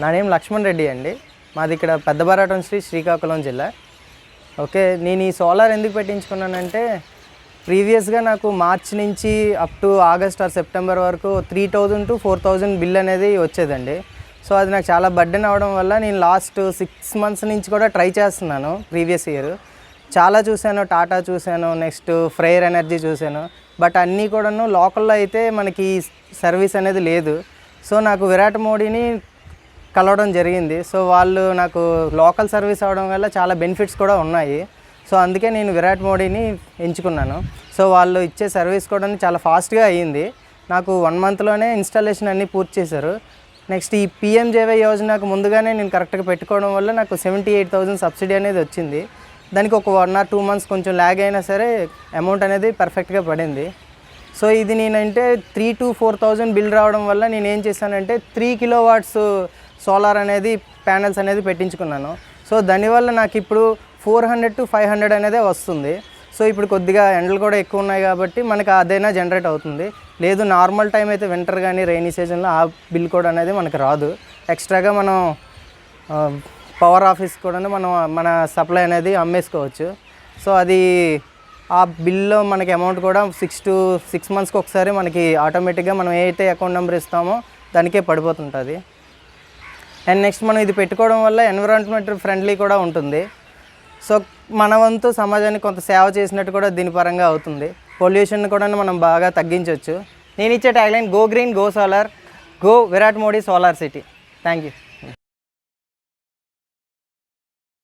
నా నేమ్ లక్ష్మణ్ రెడ్డి అండి. మాది ఇక్కడ పెద్ద బారాటం స్ట్రీట్, శ్రీకాకుళం జిల్లా. ఓకే, నేను ఈ సోలార్ ఎందుకు పెట్టించుకున్నానంటే ప్రీవియస్గా నాకు మార్చ్ నుంచి up to August or September వరకు 3000 to 4000 బిల్ అనేది వచ్చేదండి. సో అది నాకు చాలా బర్డెన్ అవ్వడం వల్ల నేను లాస్ట్ 6 months నుంచి కూడా ట్రై చేస్తున్నాను. ప్రీవియస్ ఇయర్ చాలా చూశాను, టాటా చూశాను, నెక్స్ట్ ఫ్రేయర్ ఎనర్జీ చూశాను. బట్ అన్నీ కూడాను లోకల్లో అయితే మనకి సర్వీస్ అనేది లేదు. సో నాకు విరాట్ మోడీని కలవడం జరిగింది. సో వాళ్ళు నాకు లోకల్ సర్వీస్ అవ్వడం వల్ల చాలా బెనిఫిట్స్ కూడా ఉన్నాయి. సో అందుకే నేను విరాట్ మోడీని ఎంచుకున్నాను. సో వాళ్ళు ఇచ్చే సర్వీస్ కూడా చాలా ఫాస్ట్గా అయ్యింది. నాకు 1 monthలోనే ఇన్స్టాలేషన్ అన్నీ పూర్తి చేశారు. నెక్స్ట్ ఈ పిఎంజేవై యోజనకు ముందుగానే నేను కరెక్ట్గా పెట్టుకోవడం వల్ల నాకు 78,000 సబ్సిడీ అనేది వచ్చింది. దానికి ఒక 1 or 2 months కొంచెం ల్యాగ్ అయినా సరే అమౌంట్ అనేది పర్ఫెక్ట్గా పడింది. సో ఇది నేనంటే 3,000 to 4,000 బిల్ రావడం వల్ల నేను ఏం చేశానంటే 3 kilowatts సోలార్ అనేది ప్యానెల్స్ అనేది పెట్టించుకున్నాను. సో దానివల్ల నాకు ఇప్పుడు 400 to 500 అనేదే వస్తుంది. సో ఇప్పుడు కొద్దిగా ఎండలు కూడా ఎక్కువ ఉన్నాయి కాబట్టి మనకు అదైనా జనరేట్ అవుతుంది. లేదు నార్మల్ టైం అయితే వింటర్ కానీ రైనీ సీజన్లో ఆ బిల్ కూడా అనేది మనకు రాదు. ఎక్స్ట్రాగా మనం పవర్ ఆఫీస్ కూడా మనం మన సప్లై అనేది అమ్మేసుకోవచ్చు. సో అది ఆ బిల్లో మనకి అమౌంట్ కూడా 6 monthsకి ఒకసారి మనకి ఆటోమేటిక్గా మనం ఏ అయితే అకౌంట్ నెంబర్ ఇస్తామో దానికే పడిపోతుంటుంది. అండ్ నెక్స్ట్ మనం ఇది పెట్టుకోవడం వల్ల ఎన్విరాన్మెంట్ ఫ్రెండ్లీ కూడా ఉంటుంది. సో మన వంతు సమాజానికి కొంత సేవ చేసినట్టు కూడా దీని పరంగా అవుతుంది. పొల్యూషన్ కూడా మనం బాగా తగ్గించవచ్చు. నేను ఇచ్చే tagline go green, go solar, go Virat Modi solar city. Thank you.